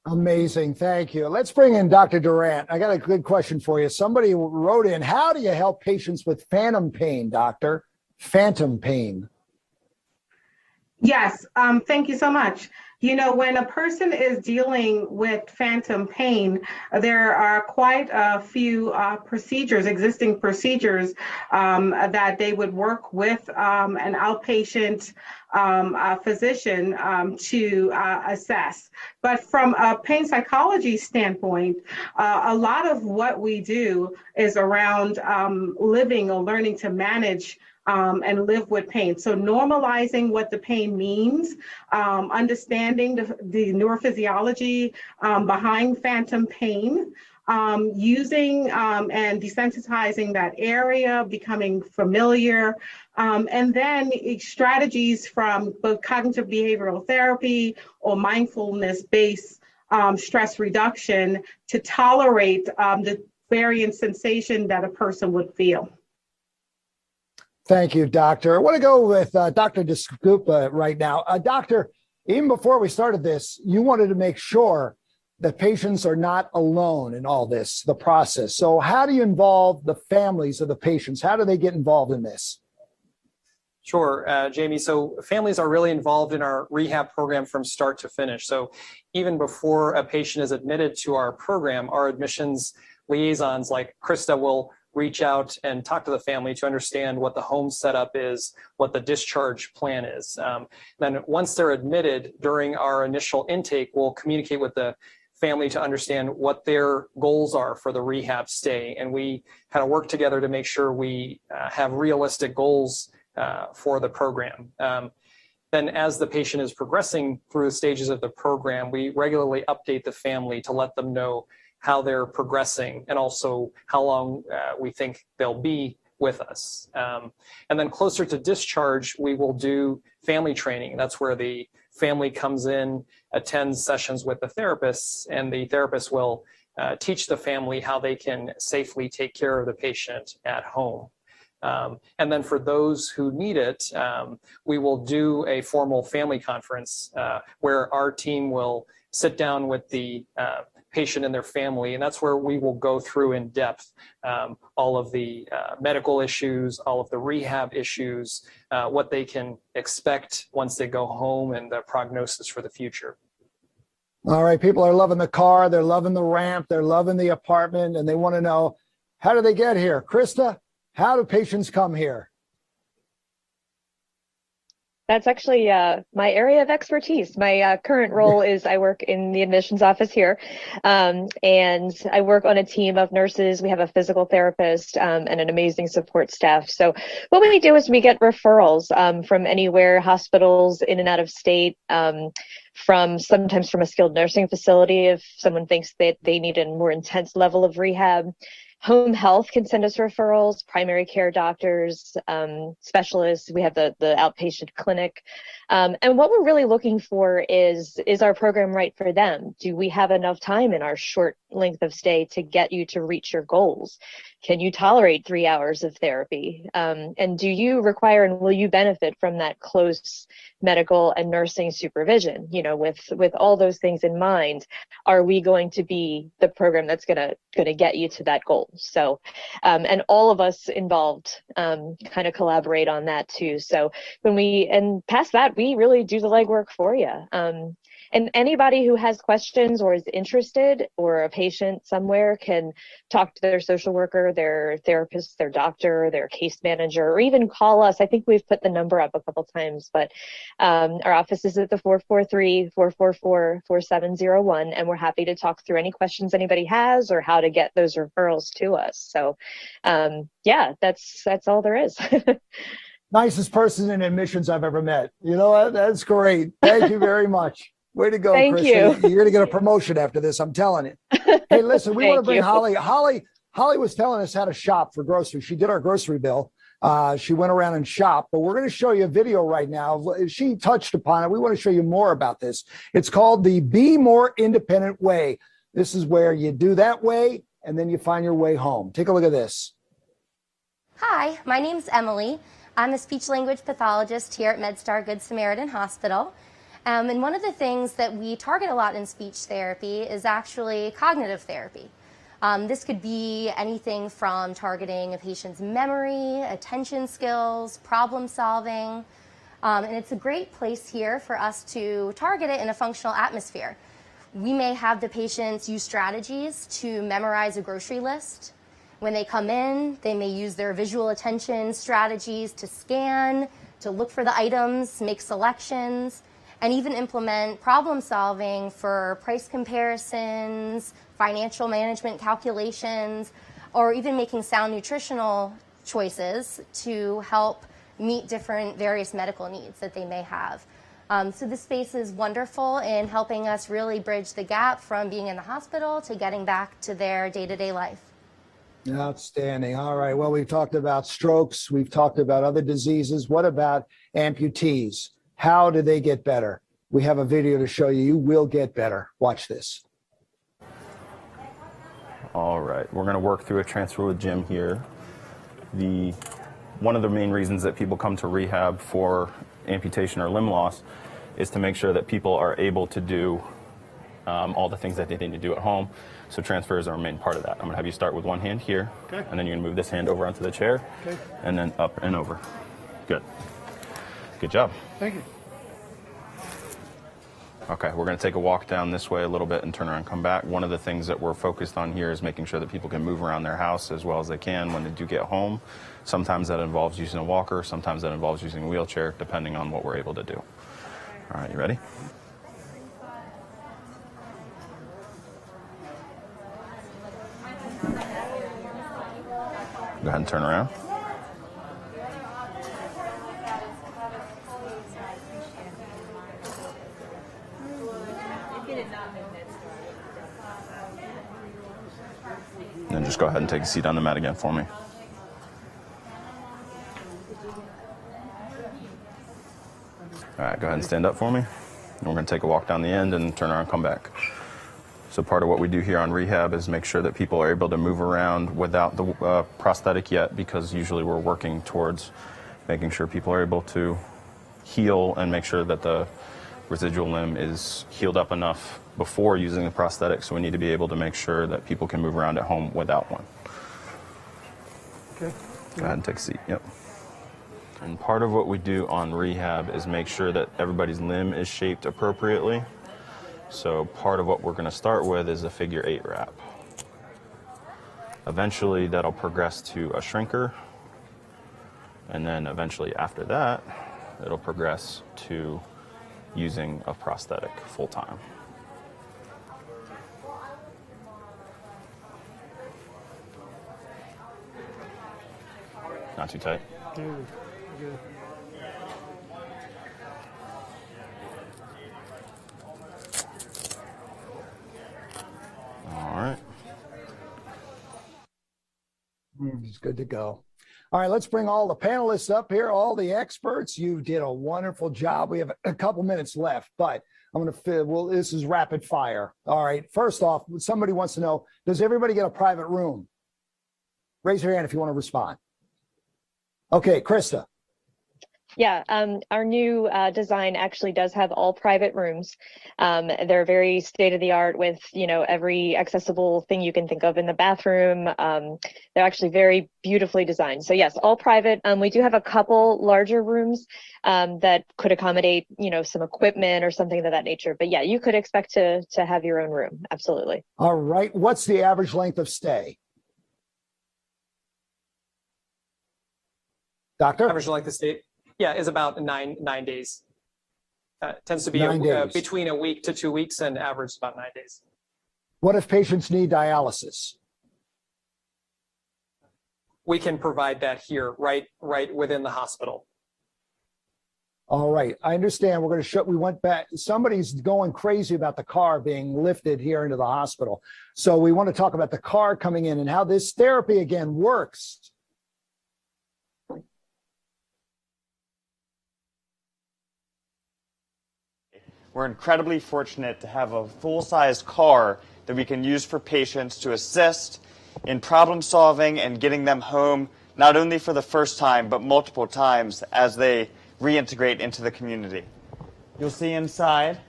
Amazing. Thank you. Let's bring in Dr. Durant. I got a good question for you. Somebody wrote in, how do you help patients with phantom pain, doctor? Phantom pain. Yes, thank you so much. You know, when a person is dealing with phantom pain, there are quite a few existing procedures that they would work with an outpatient physician to assess. But from a pain psychology standpoint, a lot of what we do is around living or learning to manage and live with pain. So normalizing what the pain means, understanding the neurophysiology behind phantom pain, using and desensitizing that area, becoming familiar, and then strategies from both cognitive behavioral therapy or mindfulness-based stress reduction to tolerate the varying sensation that a person would feel. Thank you, doctor. I want to go with Dr. Desculpa right now. Doctor, even before we started this, you wanted to make sure that patients are not alone in all this, the process. So how do you involve the families of the patients? How do they get involved in this? Sure, Jamie. So families are really involved in our rehab program from start to finish. So even before a patient is admitted to our program, our admissions liaisons like Krista will reach out and talk to the family to understand what the home setup is, what the discharge plan is. Then once they're admitted, during our initial intake, we'll communicate with the family to understand what their goals are for the rehab stay. And we kind of work together to make sure we have realistic goals for the program. Then as the patient is progressing through the stages of the program, we regularly update the family to let them know how they're progressing and also how long we think they'll be with us. And then closer to discharge, we will do family training. That's where the family comes in, attends sessions with the therapists, and the therapist will teach the family how they can safely take care of the patient at home. And then for those who need it, we will do a formal family conference where our team will sit down with the patient and their family, and that's where we will go through in depth all of the medical issues, all of the rehab issues, what they can expect once they go home, and the prognosis for the future. All right, people are loving the car, they're loving the ramp, they're loving the apartment, and they want to know, how do they get here? Krista, how do patients come here? That's actually my area of expertise. My current role is I work in the admissions office here, and I work on a team of nurses. We have a physical therapist and an amazing support staff. So what we do is we get referrals from anywhere, hospitals in and out of state, sometimes from a skilled nursing facility if someone thinks that they need a more intense level of rehab. Home health can send us referrals, primary care doctors, specialists. We have the outpatient clinic. And what we're really looking for is our program right for them? Do we have enough time in our short length of stay to get you to reach your goals? Can you tolerate 3 hours of therapy? And do you require and will you benefit from that close medical and nursing supervision? You know, with all those things in mind, are we going to be the program that's gonna get you to that goal? So, and all of us involved kind of collaborate on that too. So and past that, we really do the legwork for you. And anybody who has questions or is interested, or a patient somewhere, can talk to their social worker, their therapist, their doctor, their case manager, or even call us. I think we've put the number up a couple times, but our office is at the 443-444-4701, and we're happy to talk through any questions anybody has or how to get those referrals to us. So yeah, that's all there is. Nicest person in admissions I've ever met. You know, that's great. Thank you very much. Way to go, Thank Krista. you. You're going to get a promotion after this, I'm telling you. Hey, listen, we want to bring Holly. Holly was telling us how to shop for groceries. She did our grocery bill. She went around and shopped, but we're going to show you a video right now. She touched upon it. We want to show you more about this. It's called the Be More Independent Way. This is where you do that way, and then you find your way home. Take a look at this. Hi, my name's Emily. I'm a speech language pathologist here at MedStar Good Samaritan Hospital. And one of the things that we target a lot in speech therapy is actually cognitive therapy. This could be anything from targeting a patient's memory, attention skills, problem solving. And it's a great place here for us to target it in a functional atmosphere. We may have the patients use strategies to memorize a grocery list. When they come in, they may use their visual attention strategies to scan, to look for the items, make selections, and even implement problem solving for price comparisons, financial management calculations, or even making sound nutritional choices to help meet different various medical needs that they may have. So this space is wonderful in helping us really bridge the gap from being in the hospital to getting back to their day-to-day life. Outstanding. All right. Well, we've talked about strokes. We've talked about other diseases. What about amputees? How do they get better? We have a video to show you. You will get better. Watch this. All right. We're going to work through a transfer with Jim here. One of the main reasons that people come to rehab for amputation or limb loss is to make sure that people are able to do all the things that they need to do at home. So transfers are a main part of that. I'm going to have you start with one hand here, okay, and then you're going to move this hand over onto the chair, okay, and then up and over. Good. Good job. Thank you. Okay, we're going to take a walk down this way a little bit and turn around and come back. One of the things that we're focused on here is making sure that people can move around their house as well as they can when they do get home. Sometimes that involves using a walker, sometimes that involves using a wheelchair, depending on what we're able to do. All right, you ready? Go ahead and turn around. And then just go ahead and take a seat on the mat again for me. All right, go ahead and stand up for me. And we're going to take a walk down the end and turn around and come back. So part of what we do here on rehab is make sure that people are able to move around without the prosthetic yet, because usually we're working towards making sure people are able to heal and make sure that the residual limb is healed up enough before using the prosthetic. So we need to be able to make sure that people can move around at home without one. Okay. Go ahead and take a seat. Yep. And part of what we do on rehab is make sure that everybody's limb is shaped appropriately. So part of what we're going to start with is a figure 8 wrap. Eventually that'll progress to a shrinker, and then eventually after that it'll progress to using a prosthetic full time. Not too tight. All right. It's good to go. All right, let's bring all the panelists up here, all the experts. You did a wonderful job. We have a couple minutes left, but I'm going to, well, this is rapid fire. All right, first off, somebody wants to know, does everybody get a private room? Raise your hand if you want to respond. Okay, Krista. Yeah, our new design actually does have all private rooms. They're very state-of-the-art with, every accessible thing you can think of in the bathroom. They're actually very beautifully designed. So yes, all private. We do have a couple larger rooms that could accommodate, some equipment or something of that nature. But yeah, you could expect to have your own room. Absolutely. All right. What's the average length of stay? Doctor? Average length of stay, yeah, is about nine days. Tends to be between a week to 2 weeks, and average about 9 days. What if patients need dialysis? We can provide that here, right within the hospital. All right, I understand. We're going to show, we went back, somebody's going crazy about the car being lifted here into the hospital. So we want to talk about the car coming in and how this therapy again works. We're incredibly fortunate to have a full-size car that we can use for patients to assist in problem solving and getting them home, not only for the first time, but multiple times as they reintegrate into the community. You'll see inside,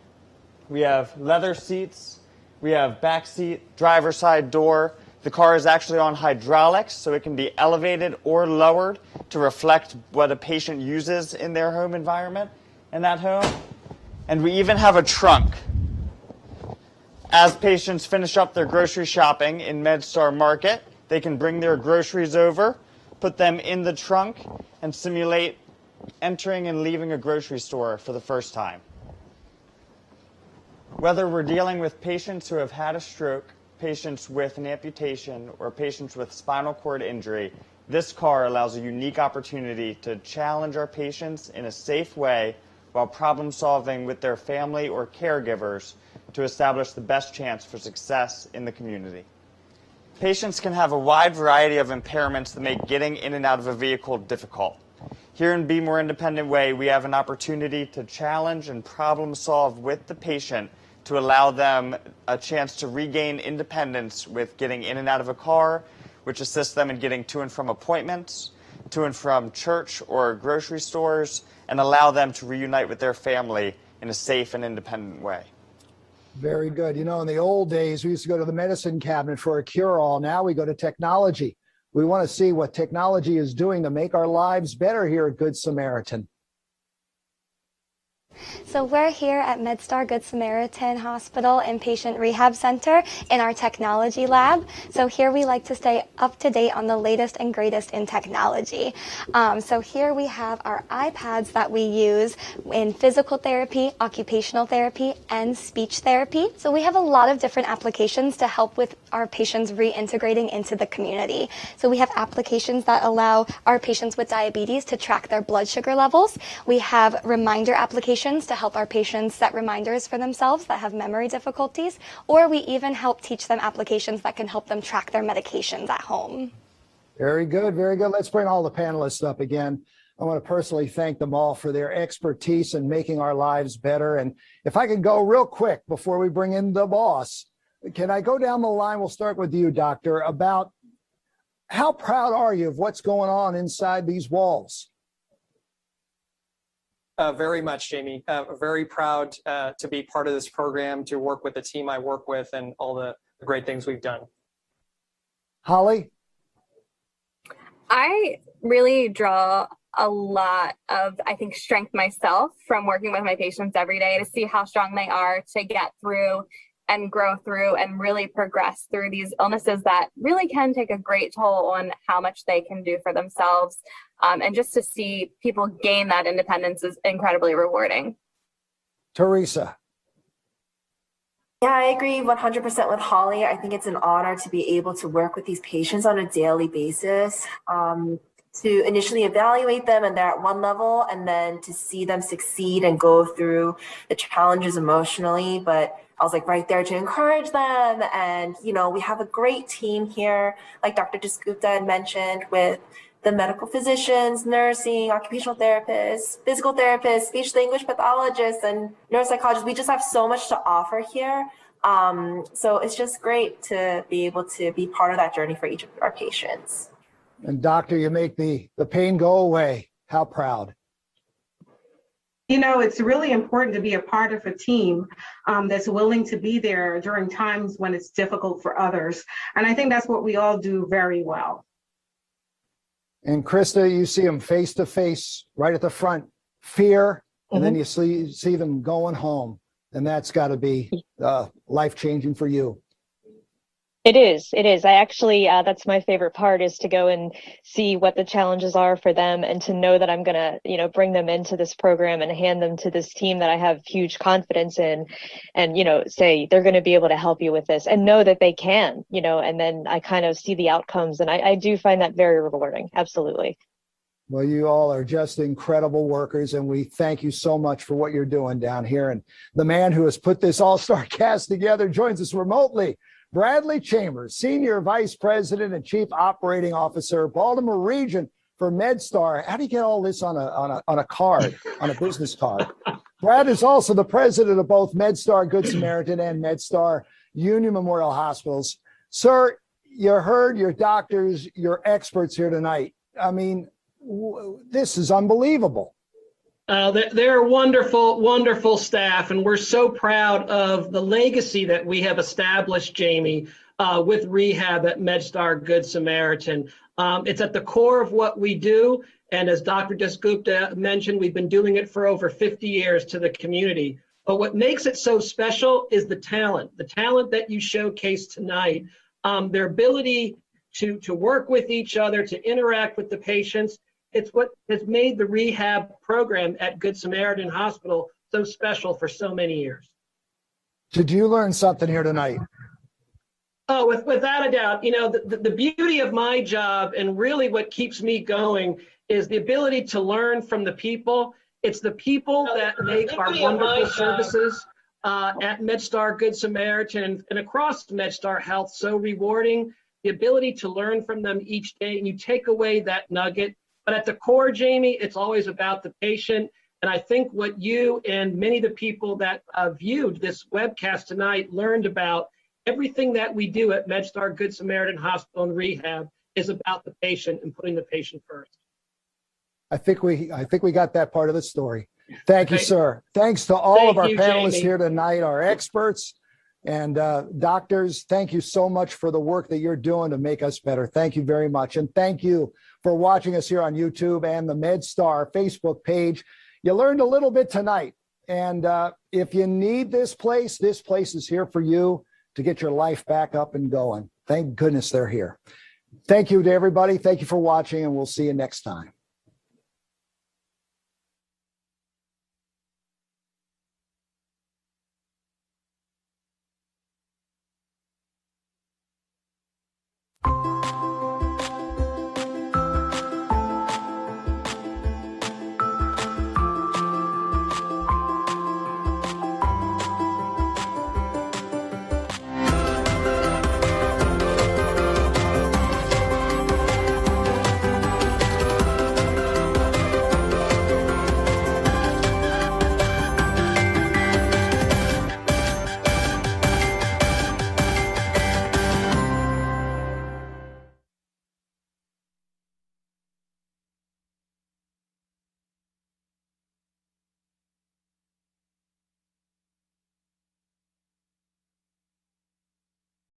we have leather seats, we have back seat, driver's side door. The car is actually on hydraulics, so it can be elevated or lowered to reflect what a patient uses in their home environment in that home. And we even have a trunk. As patients finish up their grocery shopping in MedStar Market, they can bring their groceries over, put them in the trunk, and simulate entering and leaving a grocery store for the first time. Whether we're dealing with patients who have had a stroke, patients with an amputation, or patients with spinal cord injury, this car allows a unique opportunity to challenge our patients in a safe way while problem solving with their family or caregivers to establish the best chance for success in the community. Patients can have a wide variety of impairments that make getting in and out of a vehicle difficult. Here in Be More Independent Way, we have an opportunity to challenge and problem solve with the patient to allow them a chance to regain independence with getting in and out of a car, which assists them in getting to and from appointments, to and from church or grocery stores, and allow them to reunite with their family in a safe and independent way. Very good. In the old days, we used to go to the medicine cabinet for a cure-all. Now we go to technology. We want to see what technology is doing to make our lives better here at Good Samaritan. So we're here at MedStar Good Samaritan Hospital Inpatient Rehab Center in our technology lab. So here we like to stay up to date on the latest and greatest in technology. So here we have our iPads that we use in physical therapy, occupational therapy, and speech therapy. So we have a lot of different applications to help with our patients reintegrating into the community. So we have applications that allow our patients with diabetes to track their blood sugar levels. We have reminder applications to help our patients set reminders for themselves that have memory difficulties, or we even help teach them applications that can help them track their medications at home. Very good, very good. Let's bring all the panelists up again. I want to personally thank them all for their expertise in making our lives better. And if I can go real quick before we bring in the boss, can I go down the line? We'll start with you, Doctor, about how proud are you of what's going on inside these walls? Very much, Jamie. Very proud to be part of this program, to work with the team I work with, and all the great things we've done. Holly? I really draw a lot of, I think, strength myself from working with my patients every day to see how strong they are to get through and grow through and really progress through these illnesses that really can take a great toll on how much they can do for themselves. And just to see people gain that independence is incredibly rewarding. Teresa? Yeah, I agree 100% with Holly. I think it's an honor to be able to work with these patients on a daily basis, to initially evaluate them and they're at one level, and then to see them succeed and go through the challenges emotionally. But I was like right there to encourage them. And, you know, we have a great team here, like Dr. Dasgupta had mentioned, with the medical physicians, nursing, occupational therapists, physical therapists, speech language pathologists, and neuropsychologists. We just have so much to offer here. So it's just great to be able to be part of that journey for each of our patients. And doctor, you make the pain go away. How proud. You know, it's really important to be a part of a team that's willing to be there during times when it's difficult for others. And I think that's what we all do very well. And Krista, you see them face to face right at the front, fear, and then you see them going home. And that's got to be life-changing for you. It is. I actually, that's my favorite part, is to go and see what the challenges are for them, and to know that I'm going to, bring them into this program and hand them to this team that I have huge confidence in, and, say they're going to be able to help you with this, and know that they can, and then I kind of see the outcomes. And I do find that very rewarding. Absolutely. Well, you all are just incredible workers, and we thank you so much for what you're doing down here. And the man who has put this all-star cast together joins us remotely. Bradley Chambers, Senior Vice President and Chief Operating Officer, Baltimore Region for MedStar. How do you get all this on a card, on a business card? Brad is also the president of both MedStar Good Samaritan and MedStar Union Memorial Hospitals. Sir, you heard your doctors, your experts here tonight. I mean, this is unbelievable. They're wonderful, wonderful staff, and we're so proud of the legacy that we have established, Jamie, with rehab at MedStar Good Samaritan. It's at the core of what we do, and as Dr. Dasgupta mentioned, we've been doing it for over 50 years to the community. But what makes it so special is the talent that you showcased tonight, their ability to work with each other, to interact with the patients. It's what has made the rehab program at Good Samaritan Hospital so special for so many years. Did you learn something here tonight? Oh, without a doubt. The beauty of my job, and really what keeps me going, is the ability to learn from the people. It's the people that make our wonderful services at MedStar Good Samaritan and across MedStar Health so rewarding. The ability to learn from them each day, and you take away that nugget. But at the core, Jamie, it's always about the patient. And I think what you and many of the people that viewed this webcast tonight learned about, everything that we do at MedStar Good Samaritan Hospital and Rehab is about the patient and putting the patient first. I think we got that part of the story. Thank you, sir. Thanks to all of our panelists Jamie. here tonight, our experts and doctors. Thank you so much for the work that you're doing to make us better. Thank you very much. And thank you for watching us here on YouTube and the MedStar Facebook page. You learned a little bit tonight. And if you need this place is here for you to get your life back up and going. Thank goodness they're here. Thank you to everybody. Thank you for watching, and we'll see you next time.